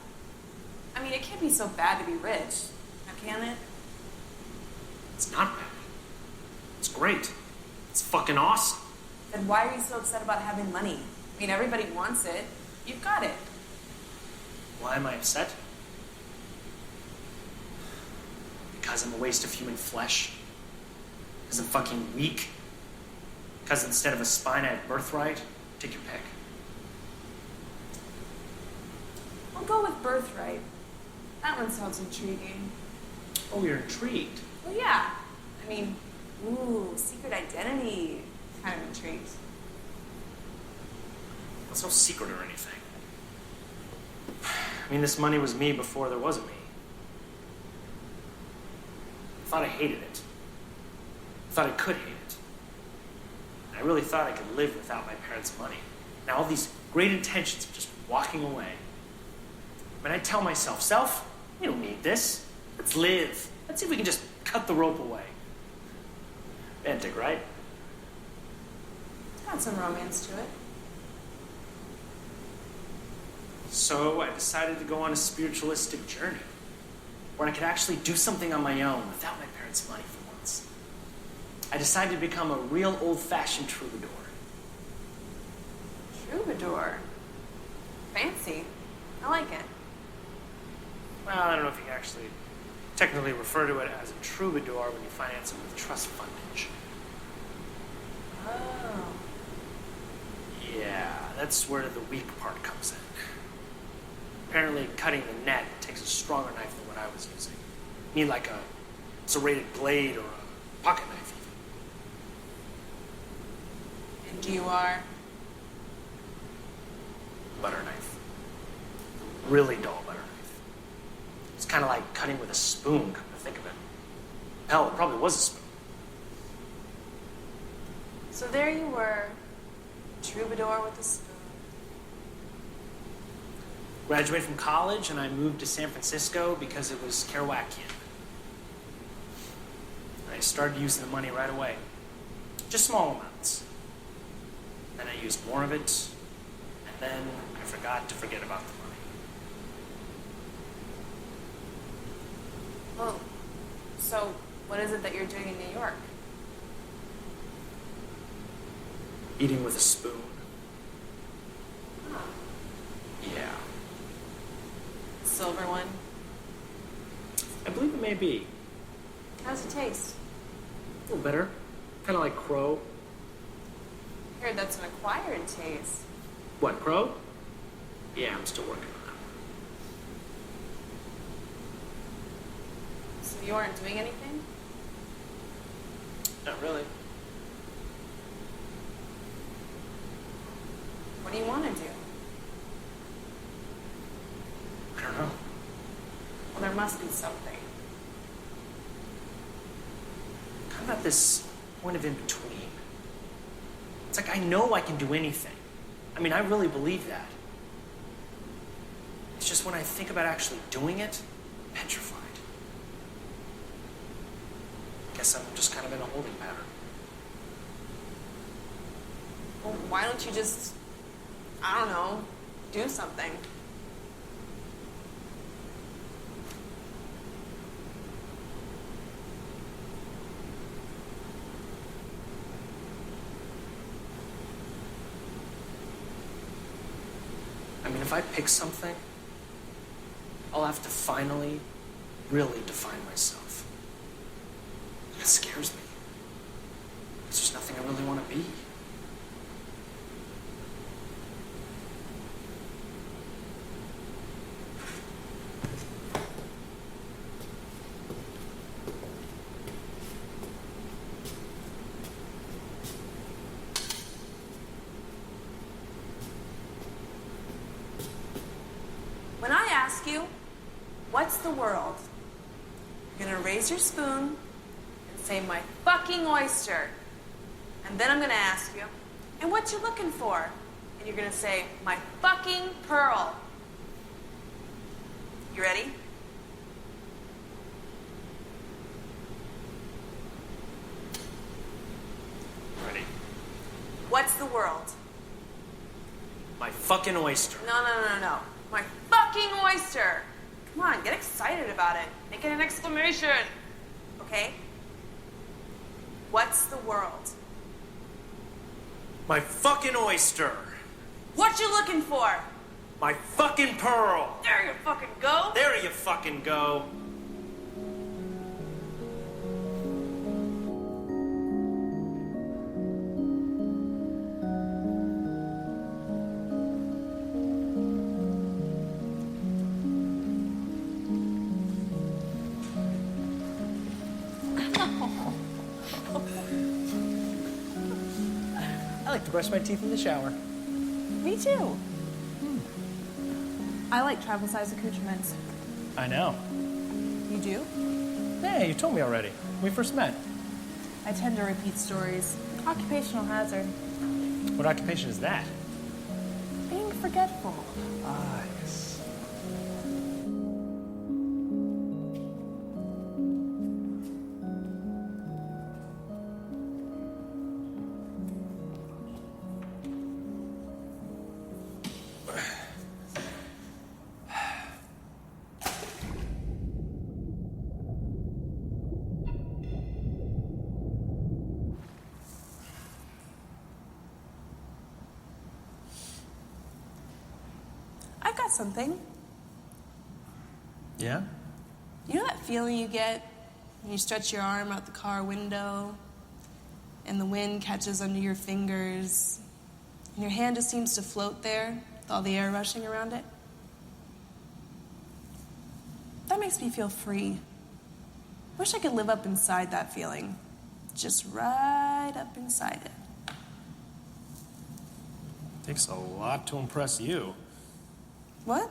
it can't be so bad to be rich, now can it? It's not bad. It's great. It's fucking awesome. Then why are you so upset about having money? Everybody wants it. You've got it. Why am I upset? Because I'm a waste of human flesh? Because I'm fucking weak? Because instead of a spine I have birthright? Take your pick. I'll go with birthright. That one sounds intriguing. Oh, you're intrigued. Well, yeah. Secret identity. Kind of intrigued. It's no secret or anything. This money was me before there was a me. I thought I hated it. I thought I could hate it. I really thought I could live without my parents' money. Now all these great intentions are just walking away. But I tell myself, self, we don't need this. Let's live. Let's see if we can just cut the rope away. Romantic, right? It's got some romance to it. So I decided to go on a spiritualistic journey where I could actually do something on my own without my parents' money for once. I decided to become a real old-fashioned troubadour. Troubadour. Fancy. I like it. Well, I don't know if you can actually technically refer to it as a troubadour when you finance it with trust fundage. Oh. Yeah, that's where the weak part comes in. Apparently, cutting the net takes a stronger knife than what I was using. You need like a serrated blade or a pocket knife even. And you are? Butter knife. Really dull butter knife. It's kind of like cutting with a spoon, come to think of it. Hell, it probably was a spoon. So there you were, troubadour with a spoon. Graduated from college and I moved to San Francisco because it was Kerouacian. I started using the money right away. Just small amounts. Then I used more of it, and then I forgot to forget about the money. Well, so what is it that you're doing in New York? Eating with a spoon. Oh. Yeah. Silver one. I believe it may be. How's it taste? A little better. Kind of like crow. I heard that's an acquired taste. What, crow? Yeah, I'm still working on that. So you aren't doing anything? Not really. What do you want to do? I don't know. Well, there must be something. I'm at this point of in-between. It's like I know I can do anything. I mean, I really believe that. It's just when I think about actually doing it, I'm petrified. Guess I'm just kind of in a holding pattern. Well, why don't you just, I don't know, do something? I mean, if I pick something, I'll have to finally really define myself. It scares me. There's just nothing I really want to be. When I ask you, what's the world? You're gonna raise your spoon and say, my fucking oyster. And then I'm gonna ask you, and what you looking for? And you're gonna say, my fucking pearl. You ready? Ready? What's the world? My fucking oyster. No. My fucking oyster. Come on, get excited about it. Make it an exclamation. Okay? What's the world? My fucking oyster. What you looking for? My fucking pearl. There you fucking go. There you fucking go. I like to brush my teeth in the shower. Me too. I like travel size accoutrements. I know. You do? Hey, you told me already when we first met. I tend to repeat stories. Occupational hazard. What occupation is that? Being forgetful. Ah, yes. I've got something. Yeah? You know that feeling you get when you stretch your arm out the car window and the wind catches under your fingers and your hand just seems to float there with all the air rushing around it? That makes me feel free. I wish I could live up inside that feeling. Just right up inside it. Takes a lot to impress you. What?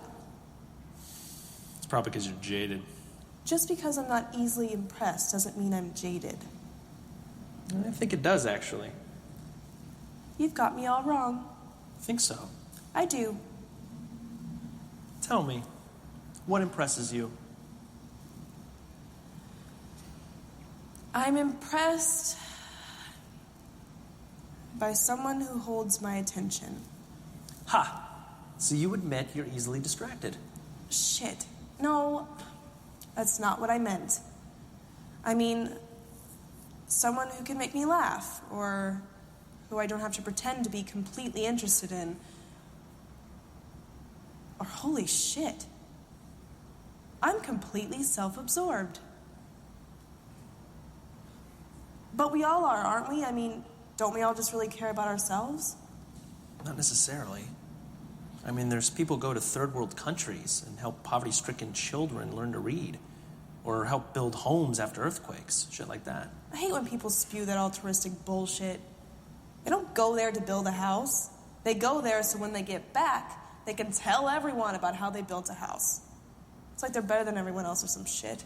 It's probably because you're jaded. Just because I'm not easily impressed doesn't mean I'm jaded. I think it does, actually. You've got me all wrong. I think so. I do. Tell me, what impresses you? I'm impressed by someone who holds my attention. Ha! So you admit you're easily distracted. Shit. No, that's not what I meant. I mean, someone who can make me laugh, or who I don't have to pretend to be completely interested in. Or holy shit, I'm completely self-absorbed. But we all are, aren't we? I mean, don't we all just really care about ourselves? Not necessarily. I mean, there's people who go to third world countries and help poverty-stricken children learn to read, or help build homes after earthquakes, shit like that. I hate when people spew that altruistic bullshit. They don't go there to build a house. They go there so when they get back, they can tell everyone about how they built a house. It's like they're better than everyone else or some shit.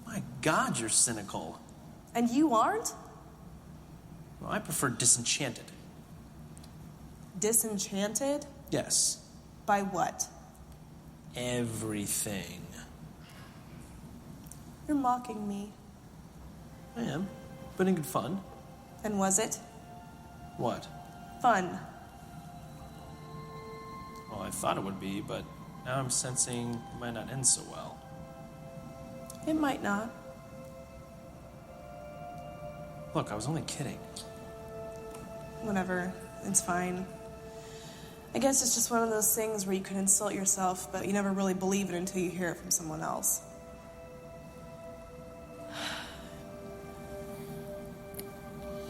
My God, you're cynical. And you aren't? Well, I prefer disenchanted. Disenchanted? Yes. By what? Everything. You're mocking me. I am, but in good fun. And was it? What? Fun. Well, I thought it would be, but now I'm sensing it might not end so well. It might not. Look, I was only kidding. Whatever. It's fine. I guess it's just one of those things where you can insult yourself, but you never really believe it until you hear it from someone else.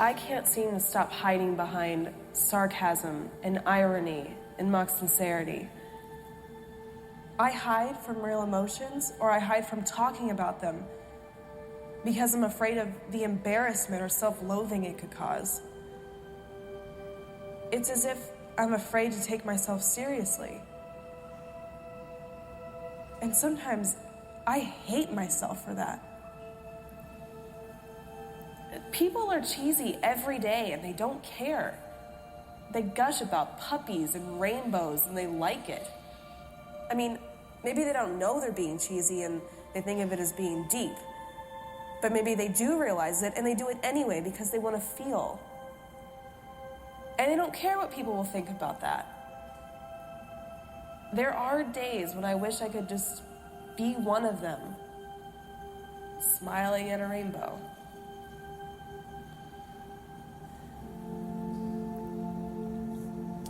I can't seem to stop hiding behind sarcasm and irony and mock sincerity. I hide from real emotions, or I hide from talking about them because I'm afraid of the embarrassment or self-loathing it could cause. It's as if I'm afraid to take myself seriously. And sometimes I hate myself for that. People are cheesy every day and they don't care. They gush about puppies and rainbows and they like it. I mean, maybe they don't know they're being cheesy and they think of it as being deep. But maybe they do realize it and they do it anyway because they want to feel. And they don't care what people will think about that. There are days when I wish I could just be one of them, smiling at a rainbow.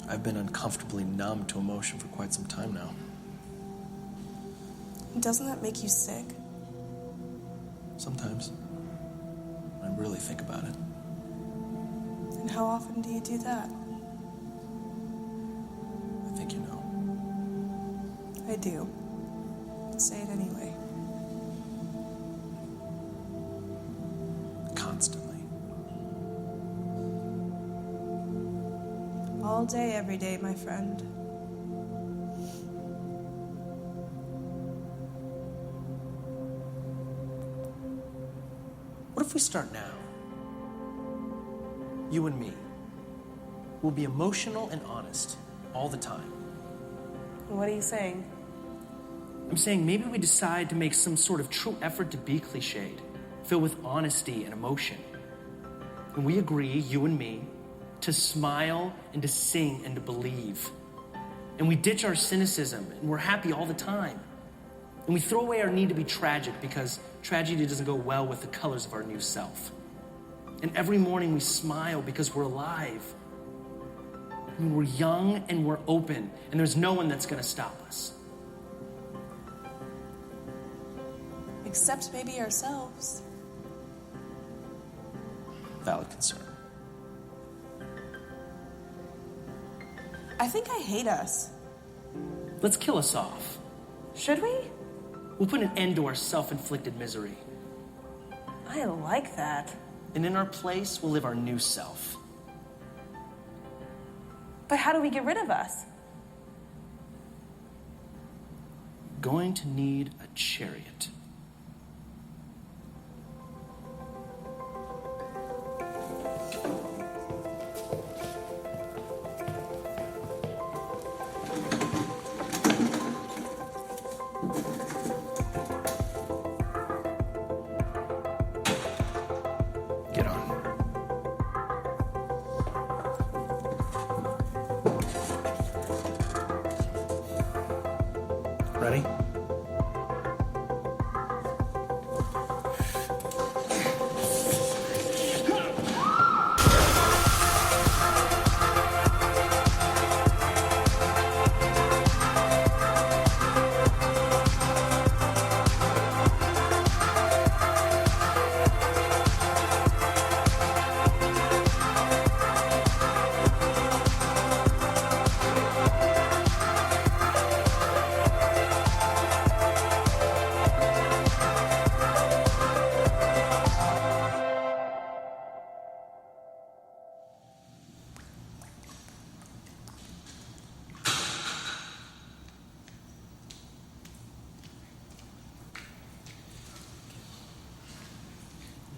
I've been uncomfortably numb to emotion for quite some time now. Doesn't that make you sick? Sometimes. I really think about it. And how often do you do that? I think you know. I do. Say it anyway. Constantly. All day, every day, my friend. What if we start now? you and me, will be emotional and honest all the time. What are you saying? I'm saying maybe we decide to make some sort of true effort to be cliched, filled with honesty and emotion. And we agree, you and me, to smile and to sing and to believe. And we ditch our cynicism and we're happy all the time. And we throw away our need to be tragic because tragedy doesn't go well with the colors of our new self. And every morning we smile because we're alive. And we're young and we're open and there's no one that's gonna stop us. Except maybe ourselves. Valid concern. I think I hate us. Let's kill us off. Should we? We'll put an end to our self-inflicted misery. I like that. And in our place, we'll live our new self. But how do we get rid of us? Going to need a chariot. Get on. Ready?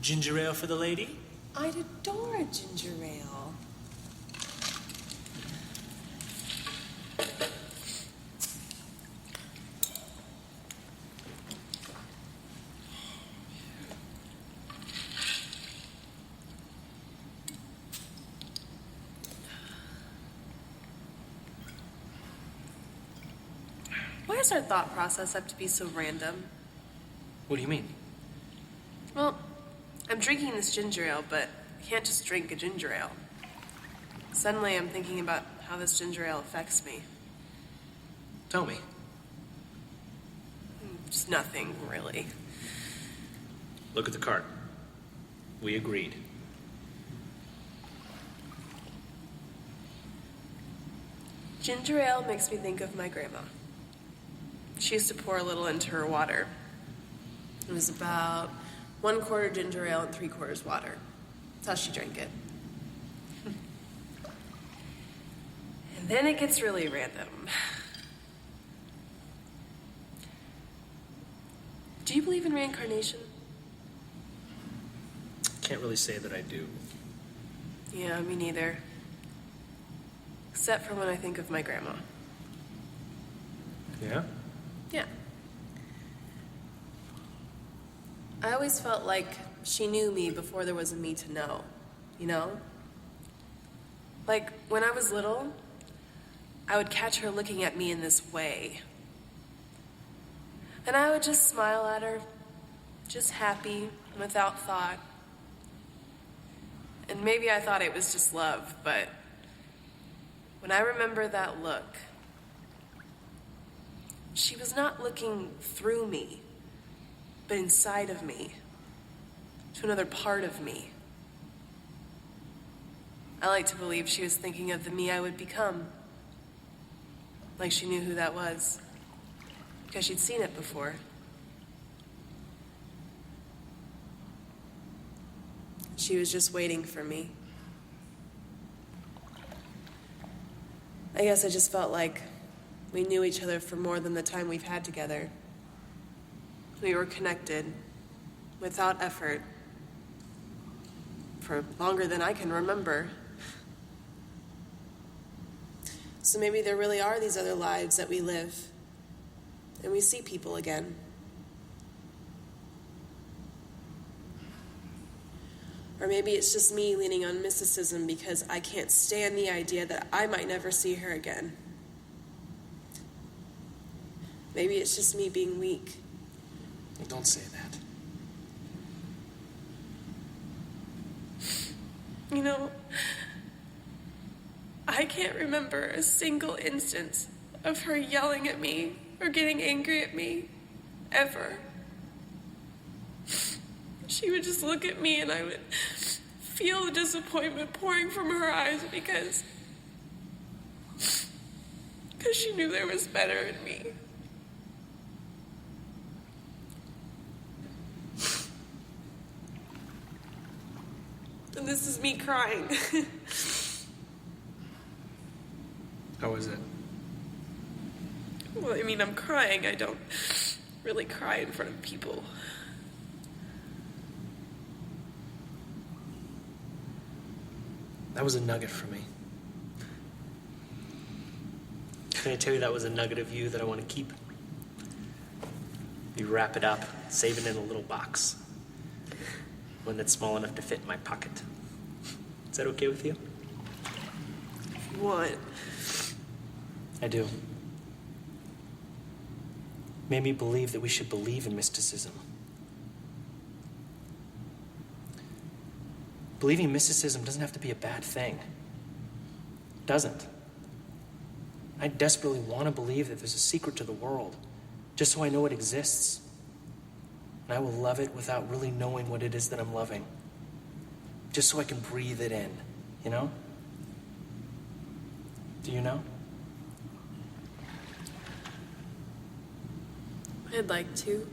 Ginger ale for the lady? I'd adore a ginger ale. Why does our thought process have to be so random? What do you mean? Well, I'm drinking this ginger ale, but I can't just drink a ginger ale. Suddenly I'm thinking about how this ginger ale affects me. Tell me. Just nothing, really. Look at the cart. We agreed. Ginger ale makes me think of my grandma. She used to pour a little into her water. It was about 1/4 ginger ale and 3/4 water. That's how she drank it. And then it gets really random. Do you believe in reincarnation? Can't really say that I do. Yeah, me neither. Except for when I think of my grandma. Yeah? Yeah. I always felt like she knew me before there was a me to know, you know? Like, when I was little, I would catch her looking at me in this way. And I would just smile at her, just happy, without thought. And maybe I thought it was just love, but when I remember that look, she was not looking through me, but inside of me, to another part of me. I like to believe she was thinking of the me I would become, like she knew who that was, because she'd seen it before. She was just waiting for me. I guess I just felt like we knew each other for more than the time we've had together. We were connected, without effort, for longer than I can remember. So maybe there really are these other lives that we live, and we see people again. Or maybe it's just me leaning on mysticism because I can't stand the idea that I might never see her again. Maybe it's just me being weak. Don't say that. You know, I can't remember a single instance of her yelling at me or getting angry at me, ever. She would just look at me and I would feel the disappointment pouring from her eyes because she knew there was better in me. And this is me crying. How was it? Well, I mean, I'm crying. I don't really cry in front of people. That was a nugget for me. Can I tell you that was a nugget of you that I want to keep? You wrap it up, save it in a little box. One that's small enough to fit in my pocket. Is that okay with you? What? I do. Made me believe that we should believe in mysticism. Believing in mysticism doesn't have to be a bad thing. It doesn't. I desperately want to believe that there's a secret to the world, just so I know it exists. And I will love it without really knowing what it is that I'm loving. Just so I can breathe it in, you know? Do you know? I'd like to.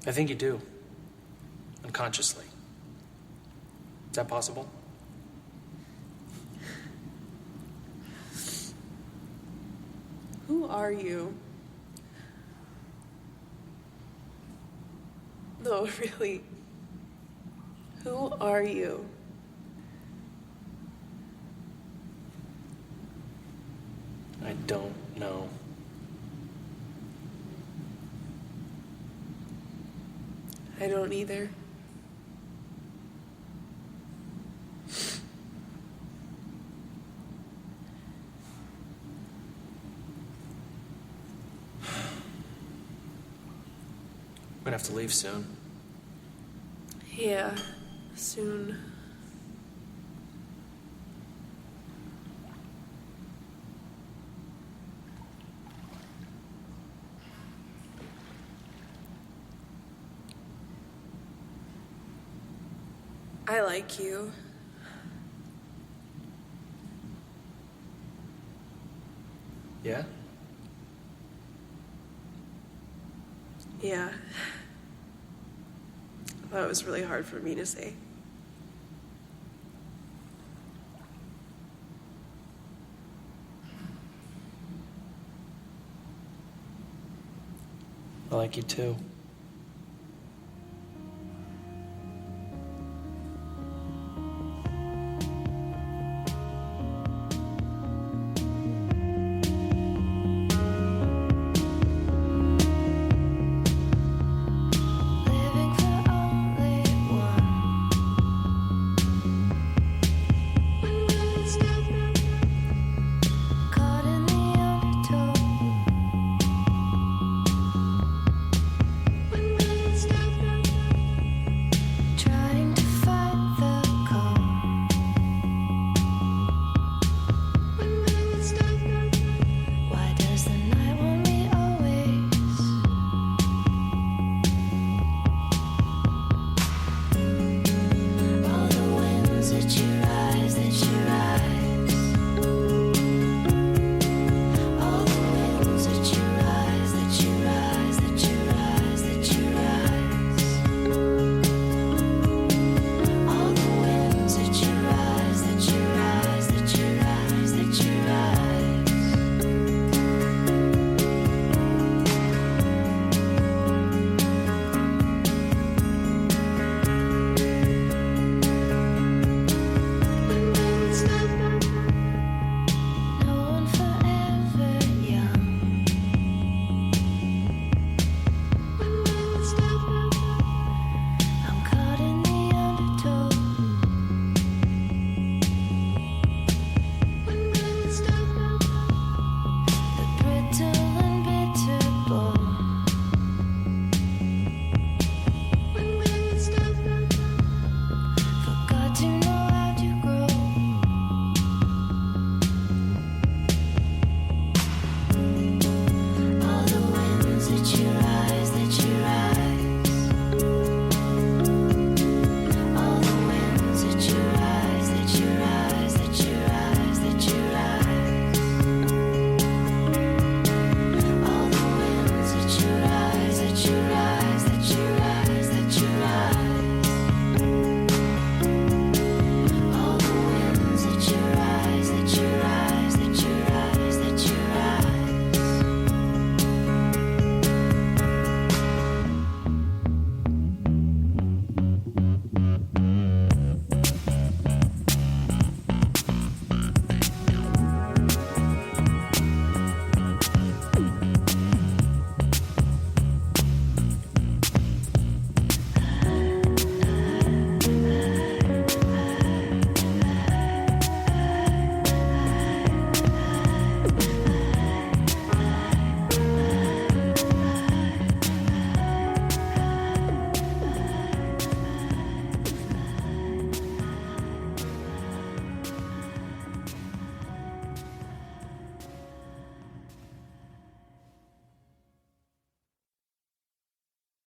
I think you do. Unconsciously. Is that possible? Who are you? No, really. Who are you? I don't know. I don't either. I'm gonna have to leave soon. Yeah, soon. I like you. Yeah? Yeah. That was really hard for me to say. I like you too.